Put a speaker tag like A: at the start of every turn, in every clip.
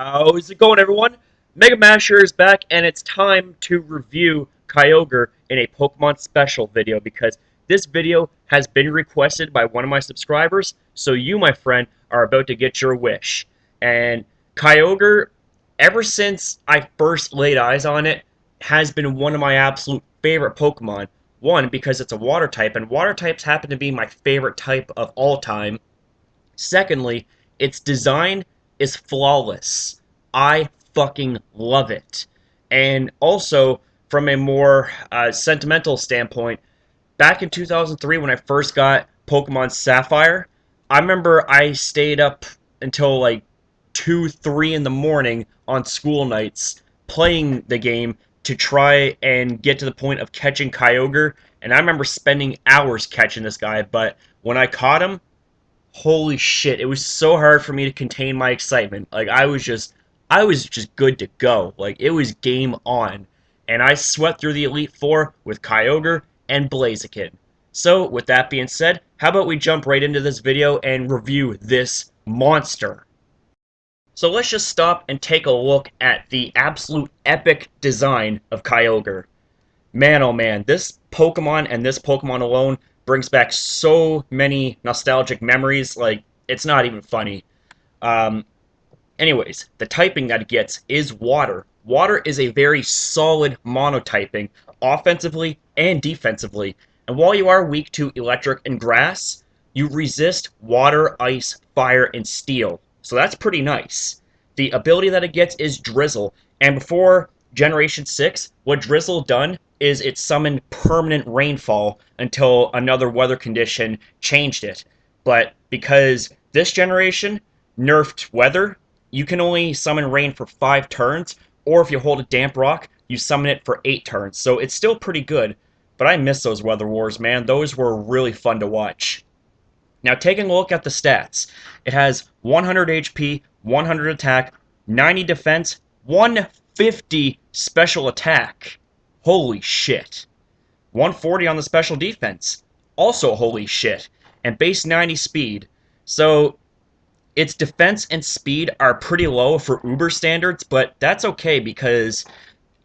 A: How's it going, everyone? Mega Masher is back, and it's time to review Kyogre in a Pokemon Special video because this video has been requested by one of my subscribers, so you, my friend, are about to get your wish. And Kyogre, ever since I first laid eyes on it, has been one of my absolute favorite Pokemon. One, because it's a water type, and water types happen to be my favorite type of all time. Secondly, its design is flawless. I fucking love it. And also, from a more sentimental standpoint, back in 2003 when I first got Pokemon Sapphire, I remember I stayed up until like 2, 3 in the morning on school nights playing the game to try and get to the point of catching Kyogre. And I remember spending hours catching this guy, but when I caught him, holy shit, it was so hard for me to contain my excitement. Like I was just good to go. Like it was game on. And I swept through the Elite Four with Kyogre and Blaziken. So, with that being said, how about we jump right into this video and review this monster? So let's just stop and take a look at the absolute epic design of Kyogre. Man, oh man, this Pokemon and this Pokemon alone brings back so many nostalgic memories, like, it's not even funny. Um, Anyways, the typing that it gets is Water. Water is a very solid monotyping, offensively and defensively. And while you are weak to Electric and Grass, you resist Water, Ice, Fire, and Steel. So that's pretty nice. The ability that it gets is Drizzle, and before Generation 6, what Drizzle done is it summoned permanent rainfall until another weather condition changed it. But because this generation nerfed weather, you can only summon rain for 5 turns, or if you hold a damp rock, you summon it for 8 turns. So it's still pretty good, but I miss those weather wars, man. Those were really fun to watch. Now, taking a look at the stats, it has 100 HP, 100 attack, 90 defense, 150 special attack. Holy shit. 140 on the special defense. Also holy shit. And base 90 speed. So its defense and speed are pretty low for Uber standards, but that's okay because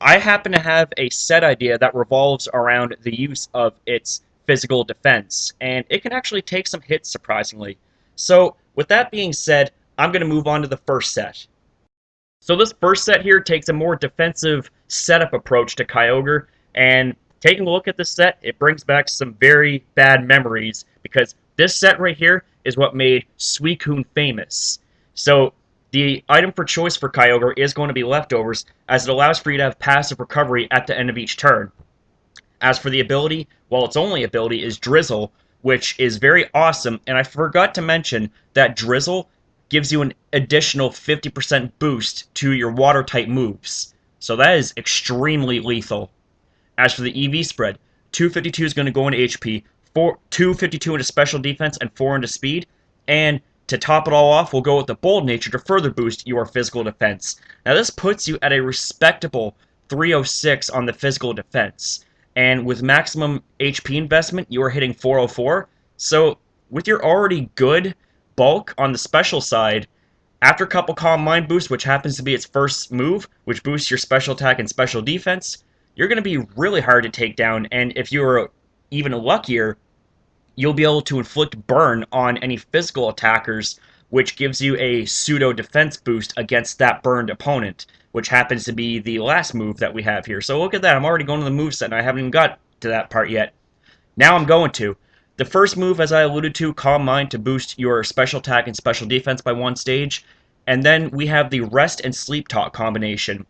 A: I happen to have a set idea that revolves around the use of its physical defense, and it can actually take some hits surprisingly. So with that being said, I'm going to move on to the first set. So this first set here takes a more defensive setup approach to Kyogre, and taking a look at this set, it brings back some very bad memories, because this set right here is what made Suicune famous. So the item for choice for Kyogre is going to be Leftovers, as it allows for you to have passive recovery at the end of each turn. As for the ability, well, its only ability is Drizzle, which is very awesome, and I forgot to mention that Drizzle gives you an additional 50% boost to your water-type moves. So that is extremely lethal. As for the EV spread, 252 is going to go into HP, 252 into special defense, and 4 into speed. And to top it all off, we'll go with the Bold Nature to further boost your physical defense. Now this puts you at a respectable 306 on the physical defense. And with maximum HP investment, you are hitting 404. So with your already good bulk on the special side, after a couple Calm Mind boosts, which happens to be its first move, which boosts your special attack and special defense, you're going to be really hard to take down, and if you're even luckier, you'll be able to inflict burn on any physical attackers, which gives you a pseudo defense boost against that burned opponent, which happens to be the last move that we have here. So look at that, I'm already going to the moveset, and I haven't even got to that part yet. Now I'm going to. The first move, as I alluded to, Calm Mind to boost your special attack and special defense by 1 stage, and then we have the Rest and Sleep Talk combination.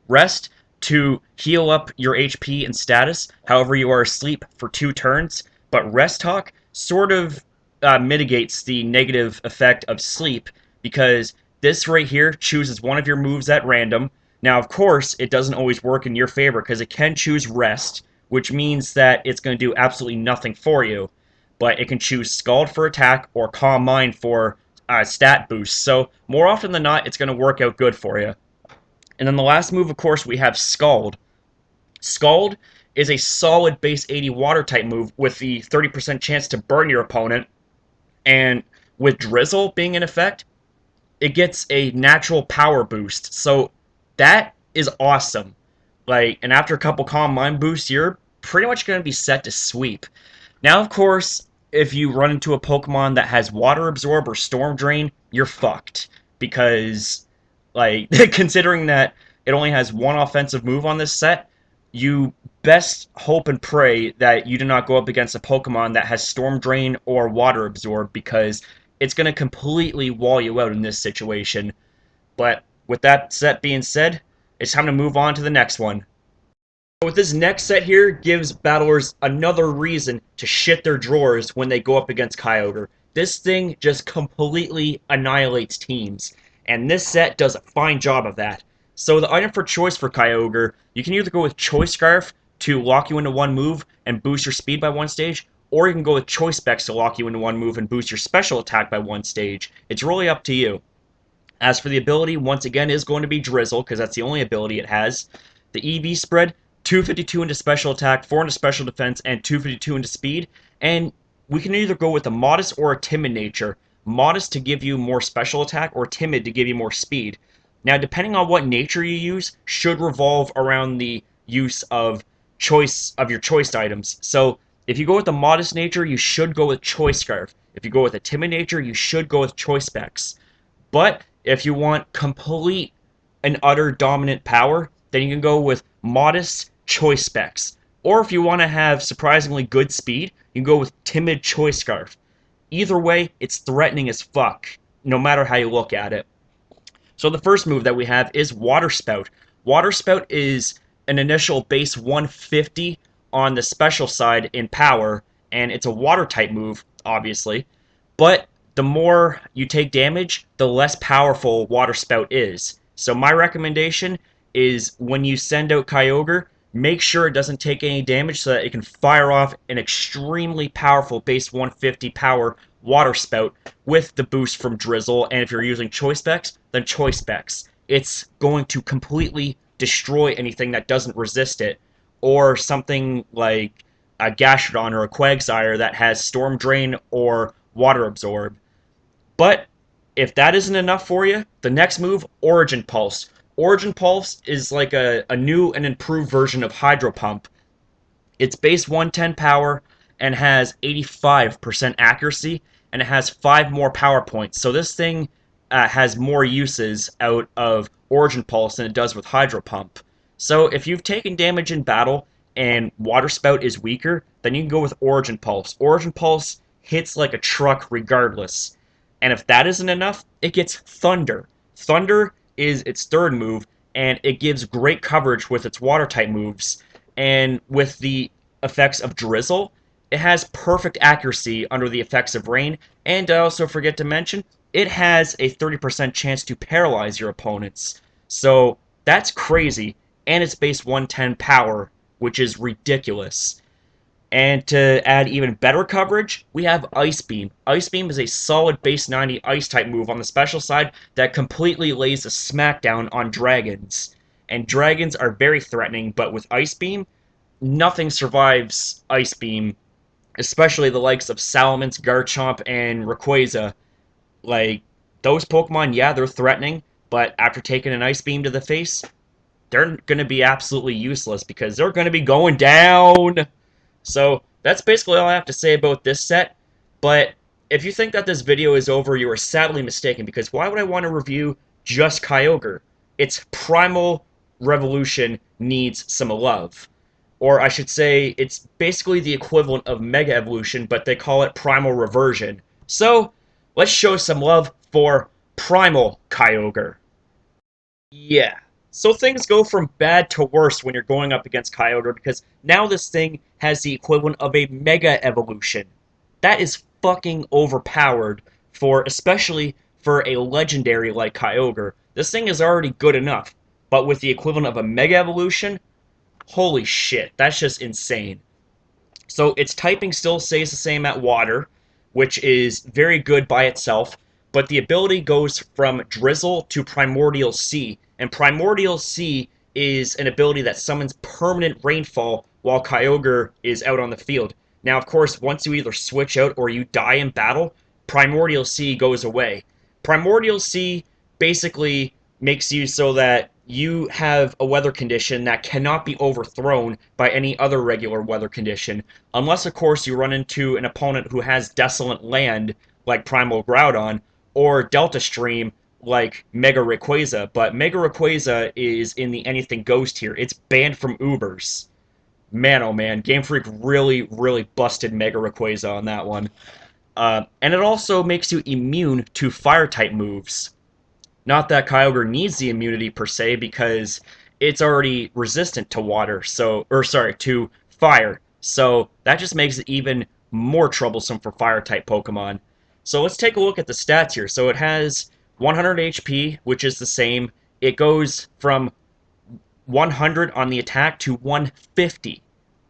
A: Rest to heal up your HP and status, however you are asleep for 2 turns, but Rest Talk sort of mitigates the negative effect of sleep, because this right here chooses one of your moves at random. Now, of course, it doesn't always work in your favor, because it can choose Rest, which means that it's going to do absolutely nothing for you, but it can choose Scald for attack or Calm Mind for stat boost, so more often than not, it's going to work out good for you. And then the last move, of course, we have Scald. Scald is a solid base 80 water-type move with the 30% chance to burn your opponent, and with Drizzle being in effect, it gets a natural power boost. So that is awesome. Like, and after a couple Calm Mind boosts, you're pretty much going to be set to sweep. Now, of course, if you run into a Pokemon that has Water Absorb or Storm Drain, you're fucked. Because, like, considering that it only has one offensive move on this set, you best hope and pray that you do not go up against a Pokemon that has Storm Drain or Water Absorb, because it's going to completely wall you out in this situation. But with that set being said, it's time to move on to the next one. With this next set here, gives battlers another reason to shit their drawers when they go up against Kyogre. This thing just completely annihilates teams, and this set does a fine job of that. So the item for choice for Kyogre, you can either go with Choice Scarf to lock you into one move and boost your speed by one stage, or you can go with Choice Specs to lock you into one move and boost your special attack by one stage. It's really up to you. As for the ability, once again, is going to be Drizzle, because that's the only ability it has. The EV spread, 252 into special attack, 4 into special defense, and 252 into speed. And we can either go with a modest or a timid nature. Modest to give you more special attack, or timid to give you more speed. Now, depending on what nature you use, should revolve around the use of your choice items. So, if you go with the modest nature, you should go with Choice Scarf. If you go with a timid nature, you should go with Choice Specs. But if you want complete and utter dominant power, then you can go with modest Choice Specs. Or if you want to have surprisingly good speed, you can go with timid Choice Scarf. Either way, it's threatening as fuck, no matter how you look at it. So the first move that we have is Water Spout. Water Spout is an initial base 150 on the special side in power, and it's a water type move, obviously. But the more you take damage, the less powerful Water Spout is. So my recommendation is when you send out Kyogre, make sure it doesn't take any damage so that it can fire off an extremely powerful base 150 power Water Spout with the boost from Drizzle, and if you're using Choice Specs, then Choice Specs. It's going to completely destroy anything that doesn't resist it, or something like a Gastrodon or a Quagsire that has Storm Drain or Water Absorb. But if that isn't enough for you, the next move, Origin Pulse. Origin Pulse is like a new and improved version of Hydro Pump. It's base 110 power and has 85% accuracy, and it has 5 more power points. So this thing has more uses out of Origin Pulse than it does with Hydro Pump. So if you've taken damage in battle and Water Spout is weaker, then you can go with Origin Pulse. Origin Pulse hits like a truck regardless. And if that isn't enough, it gets Thunder. Thunder is its third move, and it gives great coverage with its water-type moves. And with the effects of Drizzle, it has perfect accuracy under the effects of Rain. And I also forget to mention, it has a 30% chance to paralyze your opponents. So that's crazy. And it's base 110 power, which is ridiculous. And to add even better coverage, we have Ice Beam. Ice Beam is a solid base 90 Ice-type move on the special side that completely lays a smackdown on dragons. And dragons are very threatening, but with Ice Beam, nothing survives Ice Beam, especially the likes of Salamence, Garchomp, and Rayquaza. Like, those Pokemon, yeah, they're threatening, but after taking an Ice Beam to the face, they're going to be absolutely useless because they're going to be going down. So that's basically all I have to say about this set, but if you think that this video is over, you are sadly mistaken, because why would I want to review just Kyogre? Its Primal Revolution needs some love. Or I should say, it's basically the equivalent of Mega Evolution, but they call it Primal Reversion. So, let's show some love for Primal Kyogre. Yeah. So things go from bad to worse when you're going up against Kyogre, because now this thing has the equivalent of a Mega Evolution. That is fucking overpowered, especially for a legendary like Kyogre. This thing is already good enough, but with the equivalent of a Mega Evolution, holy shit, that's just insane. So its typing still stays the same at Water, which is very good by itself, but the ability goes from Drizzle to Primordial Sea, and Primordial Sea is an ability that summons permanent rainfall while Kyogre is out on the field. Now, of course, once you either switch out or you die in battle, Primordial Sea goes away. Primordial Sea basically makes you so that you have a weather condition that cannot be overthrown by any other regular weather condition, unless, of course, you run into an opponent who has Desolate Land, like Primal Groudon, or Delta Stream, like Mega Rayquaza. But Mega Rayquaza is in the Anything Goes tier. It's banned from Ubers. Man, oh man, Game Freak really, really busted Mega Rayquaza on that one. And it also makes you immune to Fire-type moves. Not that Kyogre needs the immunity per se, because it's already resistant to water, to fire. So that just makes it even more troublesome for Fire-type Pokemon. So let's take a look at the stats here. So it has 100 HP, which is the same. It goes from 100 on the attack to 150.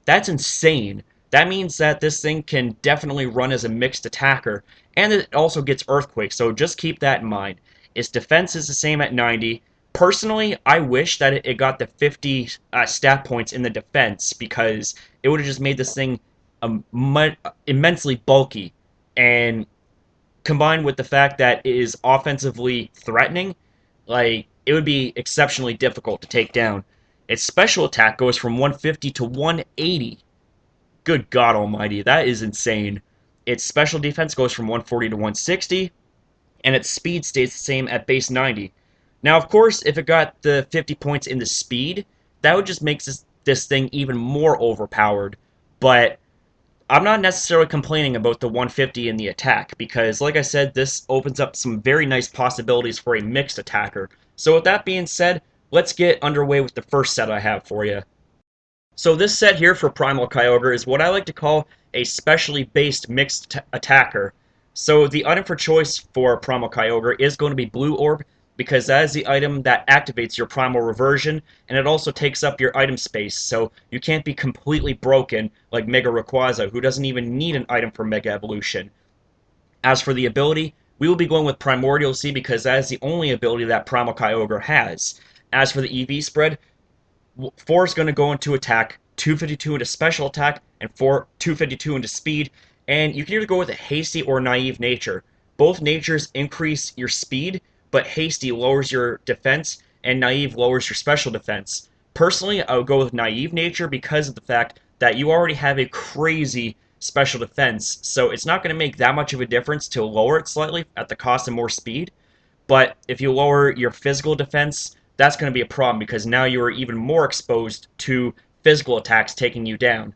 A: That's insane. That means that this thing can definitely run as a mixed attacker, and it also gets Earthquake, so just keep that in mind. Its defense is the same at 90. Personally, I wish that it got the 50 stat points in the defense, because it would have just made this thing immensely bulky, and combined with the fact that it is offensively threatening, like, it would be exceptionally difficult to take down. Its special attack goes from 150 to 180. Good God almighty, that is insane. Its special defense goes from 140 to 160, and its speed stays the same at base 90. Now, of course, if it got the 50 points in the speed, that would just make this thing even more overpowered. But I'm not necessarily complaining about the 150 in the attack, because, like I said, this opens up some very nice possibilities for a mixed attacker. So with that being said, let's get underway with the first set I have for you. So this set here for Primal Kyogre is what I like to call a specially based mixed attacker. So the item for choice for Primal Kyogre is going to be Blue Orb, because that is the item that activates your Primal Reversion, and it also takes up your item space, so you can't be completely broken like Mega Rayquaza, who doesn't even need an item for Mega Evolution. As for the ability, we will be going with Primordial Sea, because that is the only ability that Primal Kyogre has. As for the EV spread, 4 is going to go into attack, 252 into special attack, and 252 into speed, and you can either go with a hasty or naive nature. Both natures increase your speed, but hasty lowers your defense, and naive lowers your special defense. Personally, I would go with naive nature because of the fact that you already have a crazy special defense, so it's not going to make that much of a difference to lower it slightly at the cost of more speed. But if you lower your physical defense, that's going to be a problem, because now you are even more exposed to physical attacks taking you down.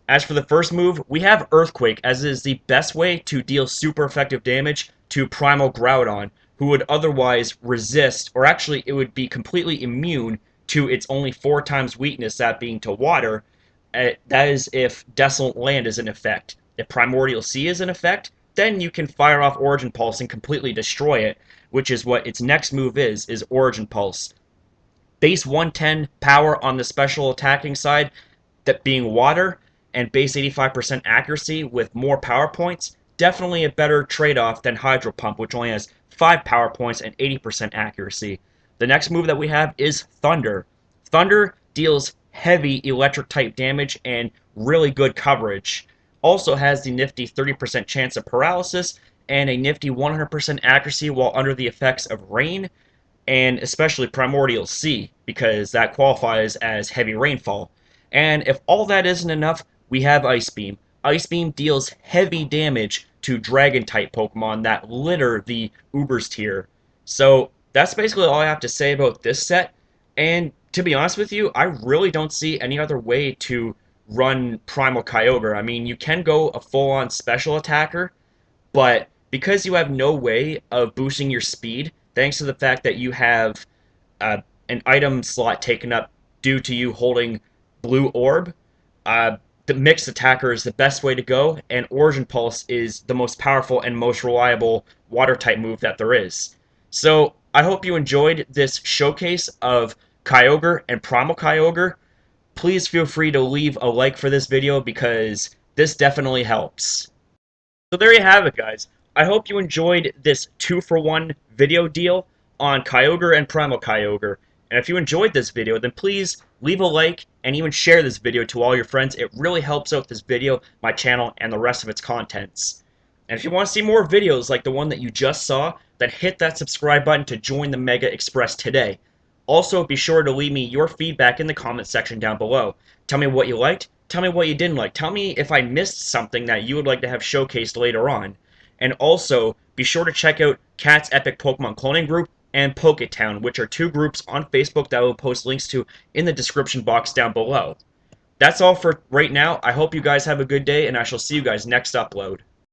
A: As for the first move, we have Earthquake, as it is the best way to deal super effective damage to Primal Groudon, who would otherwise resist, or actually it would be completely immune to its only 4 times weakness, that being to water. That is if Desolate Land is in effect. If Primordial Sea is in effect, then you can fire off Origin Pulse and completely destroy it, which is what its next move is Origin Pulse. Base 110 power on the special attacking side, that being water, and base 85% accuracy with more power points, definitely a better trade-off than Hydro Pump, which only has 5 power points and 80% accuracy. The next move that we have is Thunder. Thunder deals heavy electric-type damage and really good coverage. Also has the nifty 30% chance of paralysis and a nifty 100% accuracy while under the effects of rain, and especially Primordial Sea, because that qualifies as heavy rainfall. And if all that isn't enough, we have Ice Beam. Ice Beam deals heavy damage to Dragon-type Pokemon that litter the Ubers tier. So that's basically all I have to say about this set, and to be honest with you, I really don't see any other way to run Primal Kyogre. I mean, you can go a full-on special attacker, but because you have no way of boosting your speed, thanks to the fact that you have an item slot taken up due to you holding Blue Orb, the mixed attacker is the best way to go, and Origin Pulse is the most powerful and most reliable water-type move that there is. So, I hope you enjoyed this showcase of Kyogre and Primal Kyogre. Please feel free to leave a like for this video, because this definitely helps. So there you have it, guys. I hope you enjoyed this 2-for-1 video deal on Kyogre and Primal Kyogre. And if you enjoyed this video, then please leave a like and even share this video to all your friends. It really helps out this video, my channel, and the rest of its contents. And if you want to see more videos like the one that you just saw, then hit that subscribe button to join the Mega Express today. Also, be sure to leave me your feedback in the comment section down below. Tell me what you liked, tell me what you didn't like, tell me if I missed something that you would like to have showcased later on. And also, be sure to check out Cat's Epic Pokemon Cloning Group and Poketown, which are two groups on Facebook that I will post links to in the description box down below. That's all for right now. I hope you guys have a good day, and I shall see you guys next upload.